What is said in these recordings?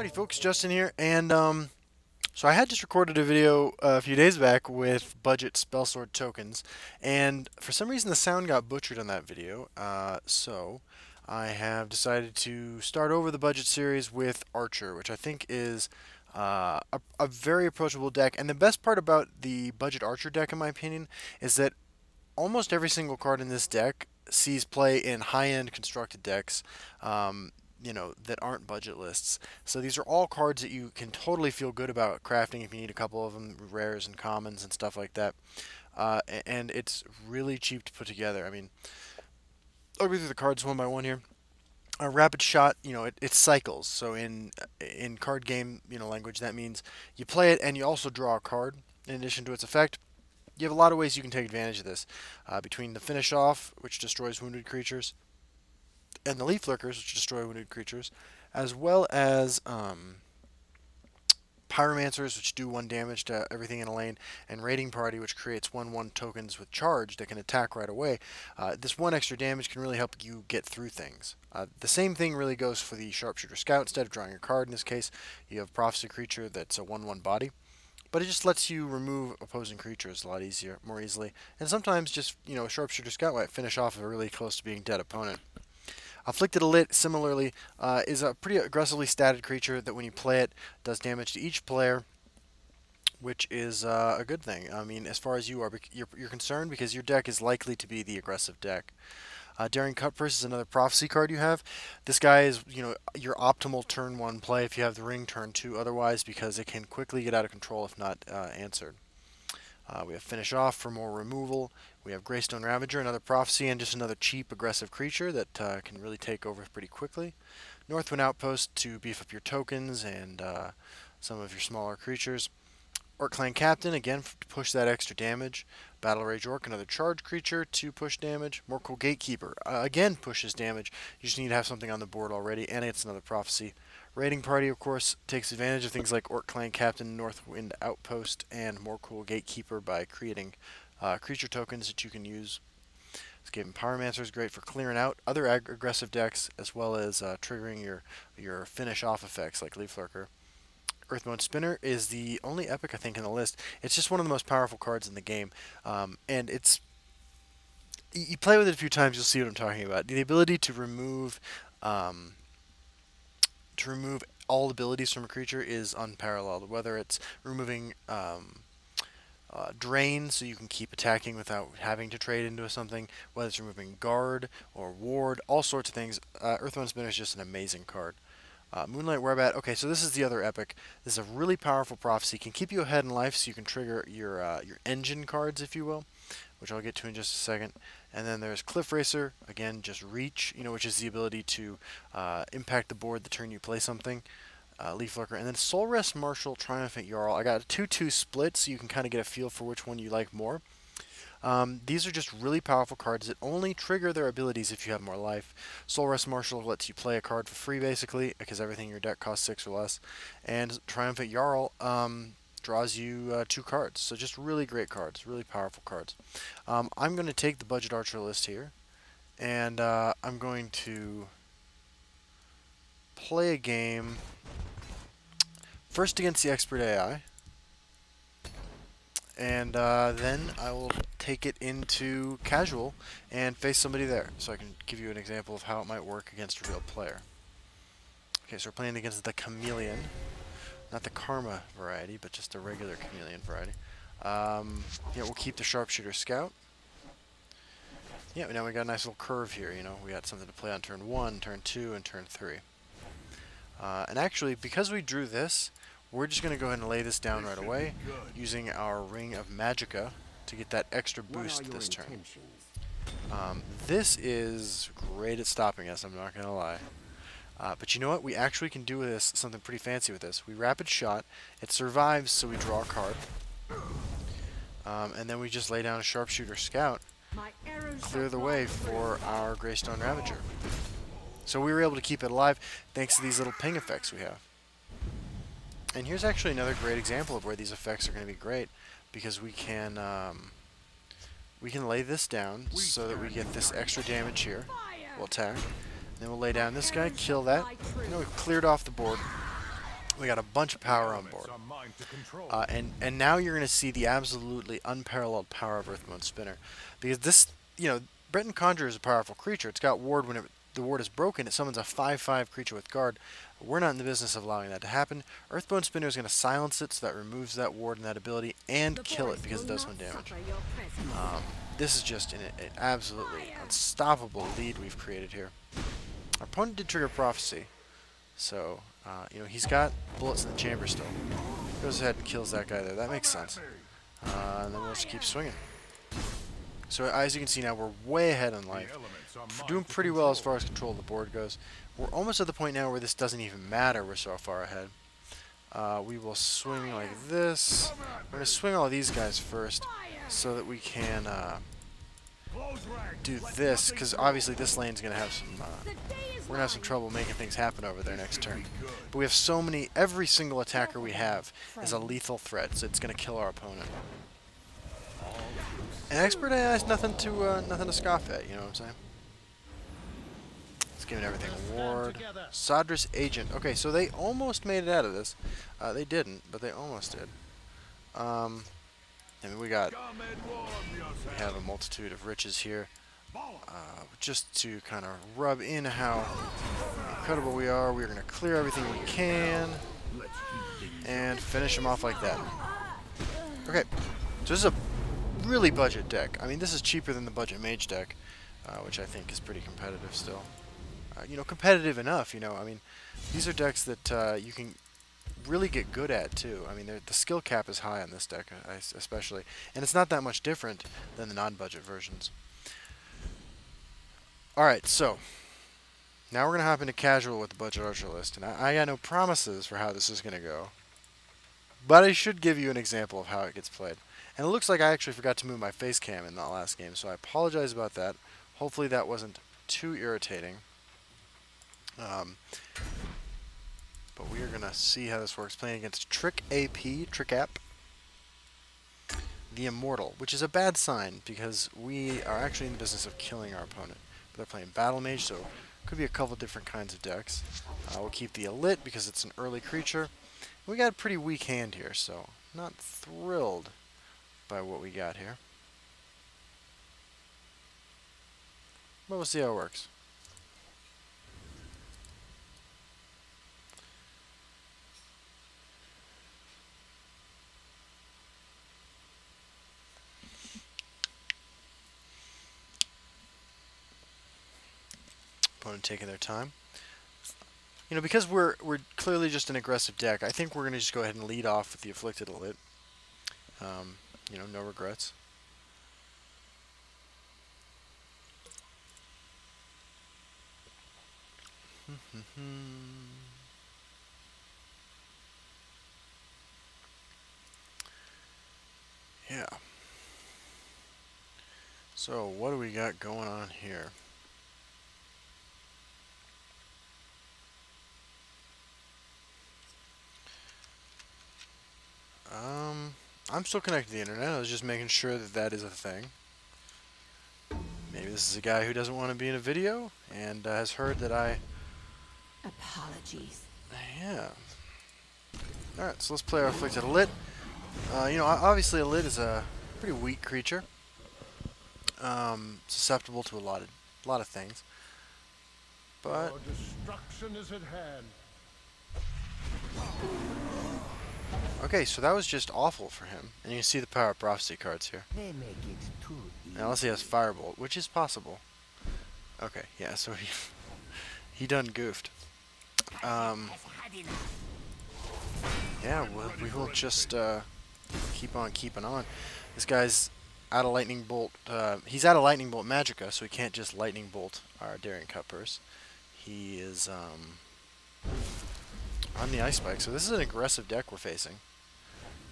Howdy folks, Justin here, and so I had just recorded a video a few days back with budget spellsword tokens, and for some reason the sound got butchered on that video, so I have decided to start over the budget series with Archer, which I think is a very approachable deck, and the best part about the budget Archer deck, in my opinion, is that almost every single card in this deck sees play in high-end constructed decks. That aren't budget lists. So these are all cards that you can totally feel good about crafting if you need a couple of them, rares and commons and stuff like that. And it's really cheap to put together. I mean, I'll go through the cards one by one here. A rapid shot, it cycles. So in card game, language, that means you play it and you also draw a card in addition to its effect. You have a lot of ways you can take advantage of this. Between the finish off, which destroys wounded creatures, and the Leaf Lurkers, which destroy wounded creatures, as well as Pyromancers, which do 1 damage to everything in a lane, and Raiding Party, which creates 1/1 tokens with charge that can attack right away. This 1 extra damage can really help you get through things. The same thing really goes for the Sharpshooter Scout. Instead of drawing a card in this case, you have Prophecy Creature that's a 1/1 body. But it just lets you remove opposing creatures a lot easier, more easily. And sometimes just, a Sharpshooter Scout might finish off a really close to being dead opponent. Afflicted Elite, similarly, is a pretty aggressively statted creature that when you play it, does damage to each player, which is a good thing. I mean, as far as you're concerned, because your deck is likely to be the aggressive deck. Daring Cutpurse is another prophecy card you have. This guy is, your optimal turn 1 play if you have the ring turn 2 otherwise, because it can quickly get out of control if not answered. We have Finish Off for more removal. We have Greystone Ravager, another prophecy, and just another cheap, aggressive creature that can really take over pretty quickly. Northwind Outpost to beef up your tokens and some of your smaller creatures. Orc Clan Captain, again, to push that extra damage. Battle Rage Orc, another charge creature to push damage. Morkul Gatekeeper, again, pushes damage. You just need to have something on the board already, and it's another prophecy. Raiding Party, of course, takes advantage of things like Orc Clan Captain, Northwind Outpost, and Morkul Gatekeeper by creating creature tokens that you can use. Escaping Pyromancer is great for clearing out other aggressive decks, as well as triggering your finish off effects like Leaf Lurker. Earthbone Spinner is the only epic, I think, in the list. It's just one of the most powerful cards in the game, and it's you play with it a few times, you'll see what I'm talking about. The ability to remove all abilities from a creature is unparalleled. Whether it's removing drain so you can keep attacking without having to trade into something, whether it's removing guard or ward, all sorts of things. Earthbone Spinner is just an amazing card. Moonlight Werebat. Okay, so this is the other epic. This is a really powerful prophecy. Can keep you ahead in life, so you can trigger your engine cards, if you will, which I'll get to in just a second. And then there's Cliff Racer. Again, just reach, which is the ability to impact the board the turn you play something. Leaf Lurker, and then Soul Rest Marshal, Triumphant Jarl. I got a 2/2 split, so you can kind of get a feel for which one you like more. These are just really powerful cards that only trigger their abilities if you have more life. Soul Rest Marshal lets you play a card for free, basically, because everything in your deck costs 6 or less. And Triumphant Jarl draws you 2 cards. So just really great cards, really powerful cards. I'm going to take the Budget Archer list here, and I'm going to play a game first against the Expert AI. And then I will take it into casual and face somebody there, so I can give you an example of how it might work against a real player. Okay, so we're playing against the Chameleon, not the Karma variety, but just a regular Chameleon variety. Yeah, we'll keep the Sharpshooter Scout. Yeah, now we got a nice little curve here. We got something to play on turn 1, turn 2, and turn 3. And actually, because we drew this, we're just going to go ahead and lay this down right away, using our Ring of Magicka to get that extra boost this turn. This is great at stopping us, I'm not going to lie. But you know what? We actually can do this something pretty fancy with this. We Rapid Shot, it survives, so we draw a card. And then we just lay down a Sharpshooter Scout, clear the way for our Greystone Ravager. So we were able to keep it alive thanks to these little ping effects we have. And here's actually another great example of where these effects are going to be great, because we can lay this down so that we get this extra damage here. We'll attack. Then we'll lay down this guy, kill that. We've cleared off the board. We got a bunch of power on board. And now you're going to see the absolutely unparalleled power of Earthbone Spinner. Because this, Breton Conjurer is a powerful creature. It's got ward when the ward is broken. It summons a 5/5 creature with guard. We're not in the business of allowing that to happen. Earthbone Spinner is going to silence it, so that removes that ward and that ability, and kill it because it does 1 damage. This is just an absolutely unstoppable lead we've created here. Our opponent did trigger Prophecy, so he's got bullets in the chamber still. Goes ahead and kills that guy there. That makes sense. And then we'll just keep swinging. So as you can see now, we're way ahead in life. We're doing pretty well as far as control of the board goes. We're almost at the point now where this doesn't even matter. We're so far ahead. We will swing like this. We're going to swing all these guys first so that we can do this, because obviously this lane's going to have some... we're going to have some trouble making things happen over there next turn. But we have so many... Every single attacker we have is a lethal threat, so it's going to kill our opponent. And Expert AI is nothing to scoff at, you know what I'm saying? It's giving everything a ward. Sadris Agent. Okay, so they almost made it out of this. They didn't, but they almost did. And we have a multitude of riches here. Just to kind of rub in how incredible we are. We're going to clear everything we can and finish them off like that. Okay, so this is a really budget deck. I mean, this is cheaper than the budget mage deck, which I think is pretty competitive still. Competitive enough, I mean, these are decks that you can really get good at too. I mean, the skill cap is high on this deck, especially, and it's not that much different than the non-budget versions. Alright, so now we're going to hop into casual with the budget archer list, and I got no promises for how this is going to go, but I should give you an example of how it gets played. And it looks like I actually forgot to move my face cam in the last game, so I apologize about that. Hopefully that wasn't too irritating. But we are going to see how this works. Playing against Trick App, the Immortal, which is a bad sign because we are actually in the business of killing our opponent. But they're playing Battle Mage, so could be a couple different kinds of decks. We'll keep the Elite because it's an early creature. We got a pretty weak hand here, so not thrilled by what we got here. But we'll see how it works. Opponent taking their time. Because we're clearly just an aggressive deck, I think we're going to just go ahead and lead off with the Afflicted Elite. No regrets. Yeah. So, what do we got going on here? I'm still connected to the internet. I was just making sure that that is a thing. Maybe this is a guy who doesn't want to be in a video and has heard that I... Apologies. Yeah. Alright, so let's play our Afflicted Elite. Obviously Elite is a pretty weak creature. Susceptible to a lot of things. But... destruction is at hand. Okay, so that was just awful for him. And you can see the Power of Prophecy cards here. They make it too easy. Now, unless he has Firebolt, which is possible. Okay, yeah, so he done goofed. Yeah, we will just keep on keeping on. This guy's out of Lightning Bolt. He's out of Lightning Bolt Magicka, so he can't just Lightning Bolt our Daring Cutpurse. He is on the Ice Spike, so this is an aggressive deck we're facing.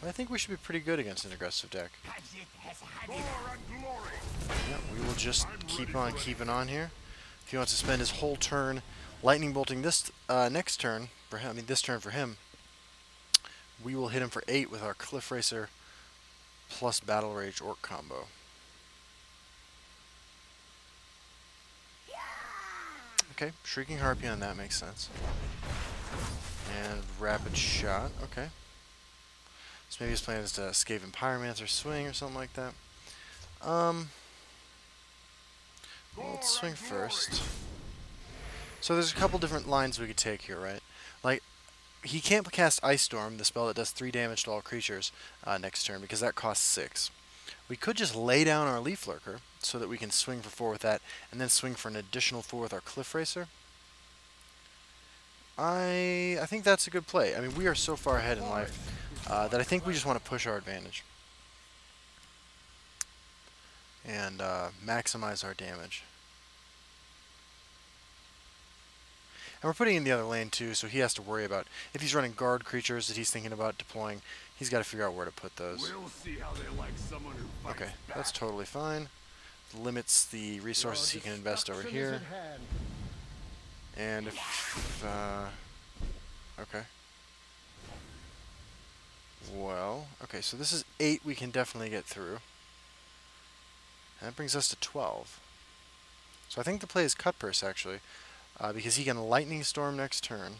I think we should be pretty good against an aggressive deck. Yeah, we will just keep on keeping on here. If he wants to spend his whole turn Lightning Bolting this next turn, for him, this turn for him, we will hit him for 8 with our Cliff Racer plus Battle Rage Orc combo. Okay, Shrieking Harpy on that makes sense. And rapid shot. Okay. So maybe his plan is to Skaven Pyromancer swing or something like that. Well, let's swing first. So there's a couple different lines we could take here, right? Like, he can't cast Ice Storm, the spell that does 3 damage to all creatures next turn, because that costs 6. We could just lay down our Leaf Lurker so that we can swing for 4 with that, and then swing for an additional 4 with our Cliff Racer. I think that's a good play. I mean, we are so far ahead in life that I think we just want to push our advantage and maximize our damage. And we're putting in the other lane too, so he has to worry about if he's running guard creatures that he's thinking about deploying. He's got to figure out where to put those. We'll see how they like someone who fights Okay, back. that's totally fine. Limits the resources he can invest over here. And if okay. Well, okay, so this is 8 we can definitely get through. And that brings us to 12. So I think the play is Cut Purse, actually, because he can Lightning Storm next turn.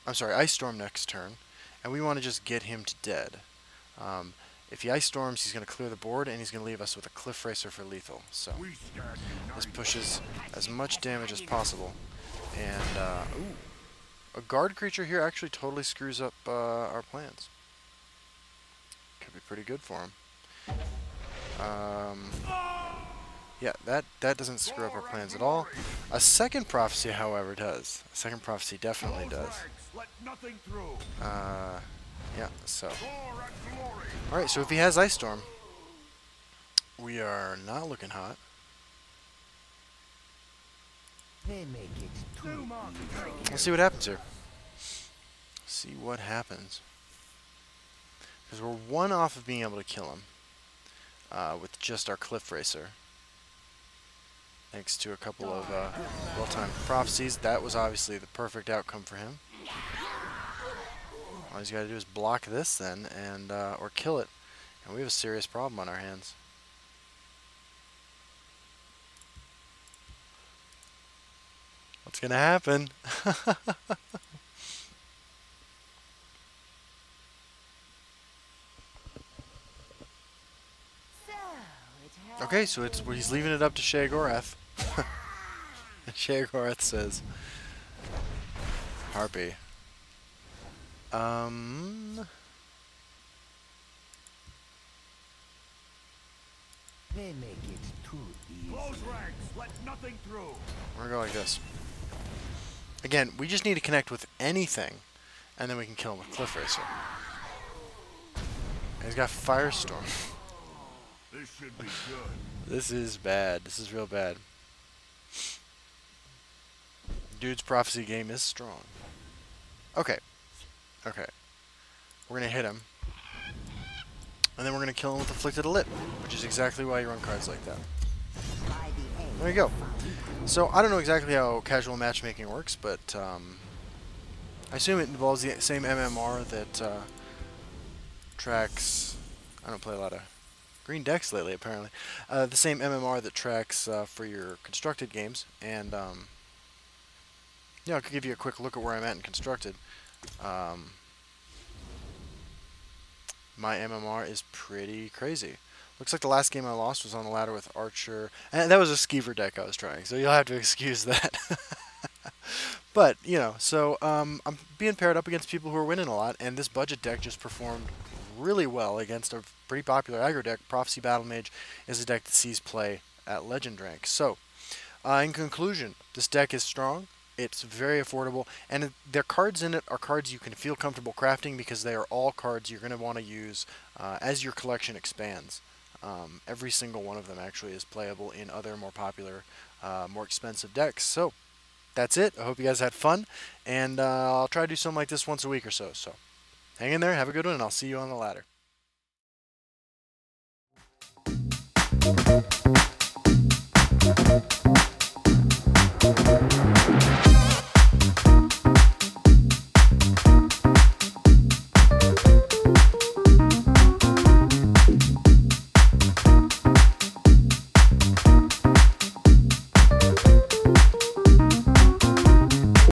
I'm sorry, Ice Storm next turn, and we want to just get him to dead. If he Ice Storms, he's going to clear the board, and he's going to leave us with a Cliff Racer for lethal. So this pushes as much damage as possible. And, ooh, a guard creature here actually totally screws up our plans. Could be pretty good for him. Yeah, that doesn't screw up our plans at all. A second prophecy, however, does. A second prophecy definitely does. Yeah, so. Alright, so if he has Ice Storm, we are not looking hot. They make it too easy. Let's see what happens here. See what happens. Because we're 1 off of being able to kill him with just our Cliff Racer. Thanks to a couple of well-timed prophecies. That was obviously the perfect outcome for him. All he's got to do is block this then, and or kill it. And we have a serious problem on our hands. What's going to happen? Okay, so he's leaving it up to Sheogorath. Sheogorath says, Harpy. They make it too easy. Close ranks, let nothing through. We're gonna go like this. Again, we just need to connect with anything, and then we can kill him with Cliff Racer. And he's got Firestorm. This should be good. This is bad. This is real bad. Dude's prophecy game is strong. Okay. Okay. We're going to hit him. And then we're going to kill him with Afflicted Lip, which is exactly why you run cards like that. There you go. So, I don't know exactly how casual matchmaking works, but I assume it involves the same MMR that tracks... I don't play a lot of green decks lately, apparently. The same MMR that tracks for your constructed games, and yeah, I could give you a quick look at where I'm at in constructed. My MMR is pretty crazy. Looks like the last game I lost was on the ladder with Archer, and that was a Skeever deck I was trying, so you'll have to excuse that. But, you know, so I'm being paired up against people who are winning a lot, and this budget deck just performed really well against a pretty popular aggro deck. Prophecy Battle Mage is a deck that sees play at Legend rank. So, in conclusion, this deck is strong. It's very affordable, and their cards in it are cards you can feel comfortable crafting because they are all cards you're going to want to use as your collection expands. Every single one of them actually is playable in other more popular, more expensive decks. So, that's it. I hope you guys had fun, and I'll try to do something like this once a week or so. So, hang in there, have a good one, and I'll see you on the ladder.